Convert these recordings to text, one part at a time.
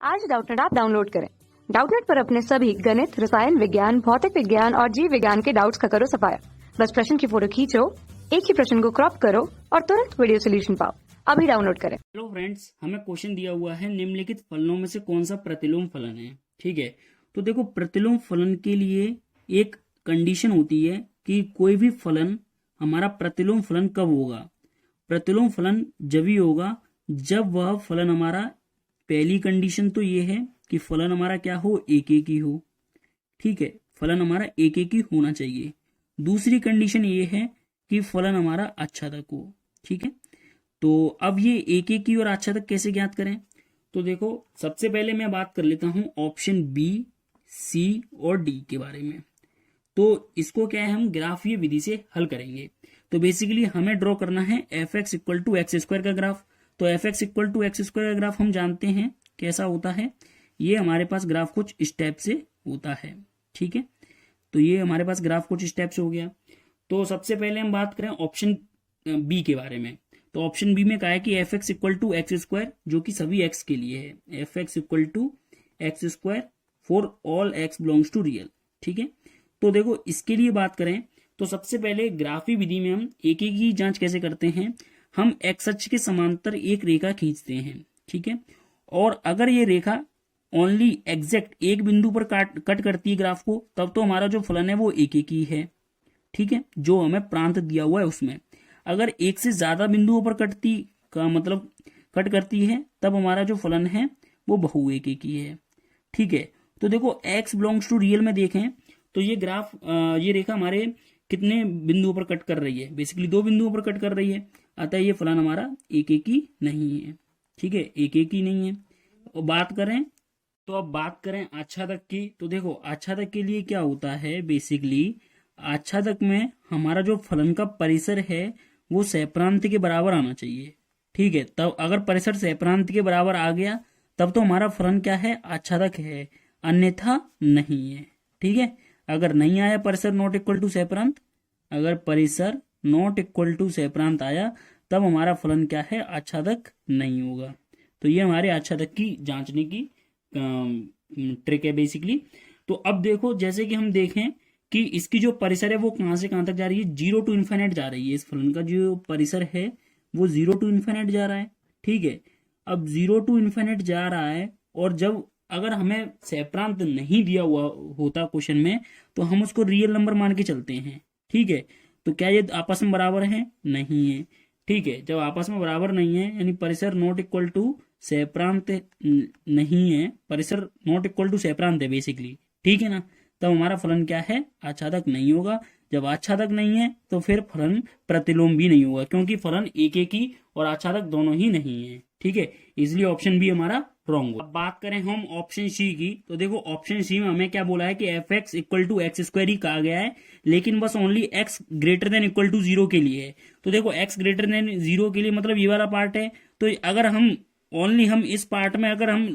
आज Doubtnut app download करें। Doubtnut पर अपने सभी गणित, रसायन विज्ञान, भौतिक विज्ञान और जीव विज्ञान के डाउट्स का करो सफाया। बस प्रश्न की फोटो खींचो, एक ही प्रश्न को क्रॉप करो और तुरंत वीडियो सोल्यूशन पाओ। अभी डाउनलोड करें। हेलो फ्रेंड्स, हमें क्वेश्चन दिया हुआ है निम्नलिखित फलनों में से कौन सा प्रतिलोम फलन है। ठीक है, तो देखो प्रतिलोम फलन के लिए एक कंडीशन होती है कि कोई भी फलन हमारा प्रतिलोम फलन कब होगा। प्रतिलोम फलन जब ही होगा जब वह फलन हमारा, पहली कंडीशन तो ये है कि फलन हमारा क्या हो, एक एक ही हो। ठीक है, फलन हमारा एक एक ही होना चाहिए। दूसरी कंडीशन ये है कि फलन हमारा आच्छादक हो। ठीक है, तो अब ये एक एक की और आच्छादक कैसे ज्ञात करें, तो देखो सबसे पहले मैं बात कर लेता हूं ऑप्शन बी, सी और डी के बारे में। तो इसको क्या है, हम ग्राफीय विधि से हल करेंगे। तो बेसिकली हमें ड्रॉ करना है F X equal to X square का ग्राफ। तो F X equal to X square का ग्राफ हम जानते हैं कैसा होता है। ये हमारे पास ग्राफ कुछ स्टेप से होता है। ठीक है, तो ये हमारे पास ग्राफ कुछ स्टेप से हो गया। तो सबसे पहले हम बात करें ऑप्शन बी के बारे में। तो ऑप्शन बी में कहा है कि F X equal to X square, जो कि सभी एक्स के लिए है। F X equal to X square for all X belongs to real. ठीक है, तो देखो इसके लिए बात करें तो सबसे पहले ग्राफी विधि में हम एक एक की जांच कैसे करते हैं। हम एक्स अक्ष के समांतर एक रेखा खींचते हैं। ठीक है, और अगर ये रेखा ओनली एग्जैक्ट एक बिंदु पर कट करती है ग्राफ को, तब तो हमारा जो फलन है वो एक एक ही है। ठीक है, जो हमें प्रांत दिया हुआ है उसमें। अगर एक से ज्यादा बिंदुओं पर कटती का मतलब कट करती है, तब हमारा जो फलन है वो बहु एक एक ही है। ठीक है, तो देखो एक्स बिलोंग्स टू रियल में देखें तो ये ग्राफ, ये रेखा हमारे कितने बिंदुओं पर कट कर रही है, बेसिकली दो बिंदुओं पर कट कर रही है। अतः ये फलन हमारा एक एक ही नहीं है। ठीक है, एक एक ही नहीं है। और अब बात करें आच्छादक की। तो देखो आच्छादक के लिए क्या होता है, बेसिकली आच्छादक में हमारा जो फलन का परिसर है वो सहप्रांत के बराबर आना चाहिए। ठीक है, तब अगर परिसर सहप्रांत के बराबर आ गया तब तो हमारा फलन क्या है, आच्छादक है, अन्यथा नहीं है। ठीक है, अगर नहीं आया परिसर नॉट इक्वल टू सहप्रांत, अगर परिसर नॉट इक्वल टू सहप्रांत आया तब हमारा फलन क्या है, आच्छादक नहीं होगा। तो ये हमारे आच्छादक की जांचने की ट्रिक है बेसिकली। तो अब देखो जैसे कि हम देखें कि इसकी जो परिसर है वो कहां से कहां तक जा रही है, जीरो टू इन्फिनिट जा रही है। इस फलन का जो परिसर है वो जीरो टू इन्फिनिट जा रहा है। ठीक है, अब जीरो टू इन्फिनिट जा रहा है, और जब अगर हमें सहप्रांत नहीं दिया हुआ होता क्वेश्चन में तो हम उसको रियल नंबर मान के चलते हैं। ठीक है, तो क्या ये आपस में बराबर है, नहीं है। ठीक है, जब आपस में बराबर नहीं है यानी परिसर नॉट इक्वल टू सहप्रांत नहीं है, परिसर नॉट इक्वल टू सहप्रांत है बेसिकली। ठीक है ना, तब हमारा फलन क्या है, आच्छादक नहीं होगा। जब आच्छादक नहीं है तो फिर फलन प्रतिलोम भी नहीं होगा, क्योंकि फलन एक एक ही और आच्छादक दोनों ही नहीं है। ठीक है, इसलिए ऑप्शन बी हमारा रॉन्ग होगा। अब बात करें हम ऑप्शन सी की। तो देखो ऑप्शन सी में हमें क्या बोला है कि F X equal to X square ही कहा गया है, लेकिन बस only X greater than equal to zero के लिए है। तो देखो एक्स ग्रेटर देन जीरो के लिए मतलब ये वाला पार्ट है। तो अगर हम इस पार्ट में अगर हम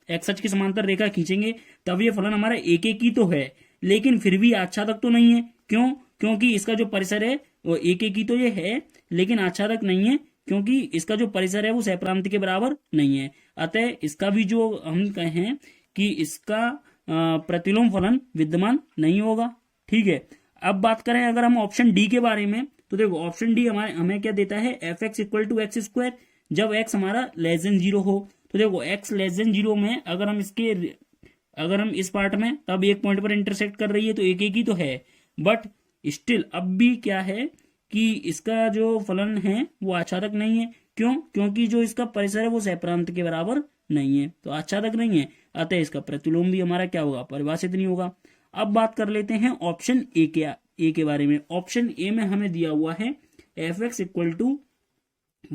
एक्स अक्ष के समांतर रेखा खींचेंगे तब ये फलन हमारा एक एक ही तो है, लेकिन फिर भी आच्छादक तो नहीं है। क्यों, क्योंकि इसका जो परिसर है वो एक एक ही तो ये है, लेकिन आच्छादक नहीं है, क्योंकि इसका जो परिसर है वो सहप्रांत के बराबर नहीं है। अतः इसका भी जो हम कहें कि इसका प्रतिलोम फलन विद्यमान नहीं होगा। ठीक है, अब बात करें अगर हम ऑप्शन डी के बारे में। तो देखो ऑप्शन डी हमें क्या देता है, F X equal to X square जब एक्स हमारा लेस देन जीरो हो। तो देखो एक्स लेस देन जीरो में अगर हम इस पार्ट में तब एक पॉइंट पर इंटरसेक्ट कर रही है तो एक एक ही तो है, बट स्टिल अब भी क्या है कि इसका जो फलन है वो आच्छादक नहीं है। क्यों, क्योंकि जो इसका परिसर है वो सहप्रांत के बराबर नहीं है, तो आच्छादक नहीं है। अतः इसका प्रतिलोम भी हमारा क्या होगा, परिभाषित नहीं होगा। अब बात कर लेते हैं ऑप्शन ए के बारे में। ऑप्शन ए में हमें दिया हुआ है F X equal to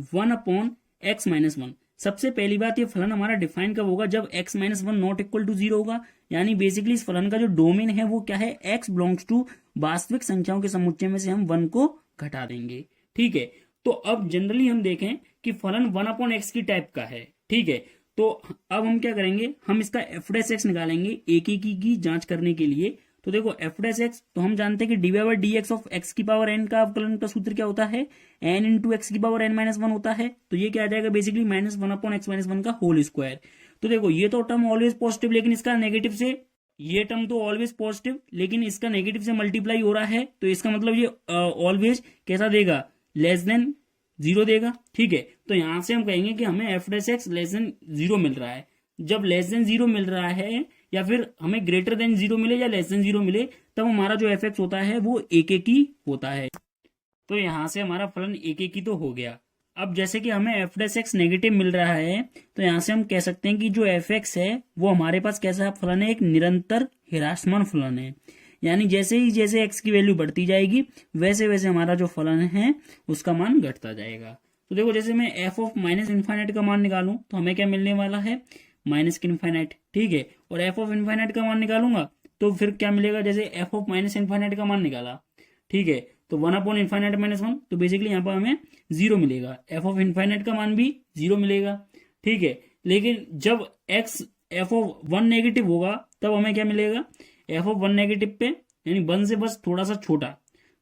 1/x - 1। सबसे पहली बात, ये फलन हमारा डिफाइन कब होगा, जब x - 1 not equal to zero होगा। यानी बेसिकली इस फलन का जो डोमेन है वो क्या है, x बिलोंग्स टू वास्तविक संख्याओं के समुच्चय में से हम 1 को घटा देंगे। ठीक है, तो अब जनरली हम देखें कि फलन 1/x की टाइप का है। ठीक है, तो अब हम क्या करेंगे, हम इसका एफ डैश एक्स निकालेंगे एक एक की जांच करने के लिए। तो देखो एफ डैश एक्स तो हम जानते हैं कि D by D x of x की पावर एन का अवकलन का सूत्र क्या होता है, एन इंटू एक्स की पावर एन माइनस वन होता है। तो ये क्या आ जाएगा, बेसिकली -1/x - 1 का होल स्क्वायर। तो देखो ये तो टर्म ऑलवेज पॉजिटिव, लेकिन इसका नेगेटिव से, ये टर्म तो ऑलवेज पॉजिटिव लेकिन इसका नेगेटिव से मल्टीप्लाई हो रहा है, तो इसका मतलब ये ऑलवेज कैसा देगा, लेस देन 0 देगा। ठीक है, तो यहां से हम कहेंगे कि हमें F dash x less than 0 मिल रहा है। जब लेस देन 0 मिल रहा है या फिर हमें ग्रेटर देन 0 मिले या लेस देन 0 मिले, तब हमारा जो एफ एक्स होता है वो एक ही होता है। तो यहां से हमारा फलन एक ही तो हो गया। अब जैसे कि हमें एफ डैश एक्स नेगेटिव मिल रहा है, तो यहां से हम कह सकते हैं कि जो एफ एक्स है वो हमारे पास कैसा फलन है, एक निरंतर ह्रासमान फलन है। यानी जैसे ही जैसे एक्स की वैल्यू बढ़ती जाएगी वैसे वैसे हमारा जो फलन है उसका मान घटता जाएगा। तो देखो जैसे मैं एफ ऑफ माइनस इन्फाइनाइट का मान निकालूं तो हमें क्या मिलने वाला है, माइनस की इन्फाइनाइट। ठीक है, और एफ ऑफ इन्फाइनाइट का मान निकालूंगा तो फिर क्या मिलेगा, जैसे एफ ऑफ माइनस इन्फाइनाइट का मान निकाला, ठीक है, तो 1 अपॉन इन्फाइनाइट माइनस 1, तो बेसिकली यहाँ पर हमें 0 मिलेगा। एफ ऑफ इन्फाइनाइट का मान भी 0 मिलेगा। ठीक है, लेकिन जब एक्स एफ ऑफ 1 नेगेटिव होगा तब हमें क्या मिलेगा, एफ ऑफ 1 नेगेटिव पे यानी 1 से बस थोड़ा सा छोटा,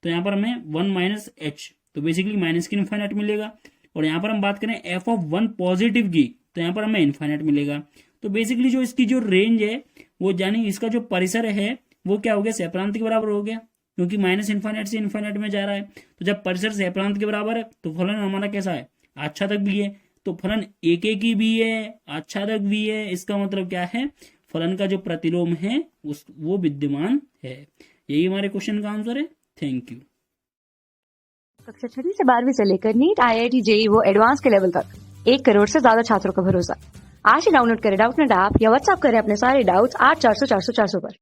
तो यहाँ पर हमें 1 माइनस एच, तो बेसिकली माइनस की इन्फाइनाइट मिलेगा। और यहाँ पर हम बात करें एफ ऑफ 1 पॉजिटिव की, तो यहाँ पर हमें इन्फाइनाइट मिलेगा। तो बेसिकली जो इसकी जो रेंज है वो, यानी इसका जो परिसर है वो क्या हो गया, सहप्रांत के बराबर हो गया, क्योंकि माइनस इन्फाइनाइट से इन्फाइनाइट में जा रहा है। तो जब परिसर सहप्रांत के बराबर है तो फलन हमारा कैसा है, आच्छादक भी है। तो फलन एक ही भी है, आच्छादक भी है, इसका मतलब क्या है, फलन का जो प्रतिलोम है वो विद्यमान है। यही हमारे क्वेश्चन का आंसर है। Thank you. कक्षा 6वीं से 12वीं से लेकर नीट, IIT, JEE वो एडवांस के लेवल तक 1 करोड़ से ज्यादा छात्रों का भरोसा। आज ही डाउनलोड करें डाउटनेट ऐप या व्हाट्सएप करें अपने सारे डाउट्स 8400 400 400 पर।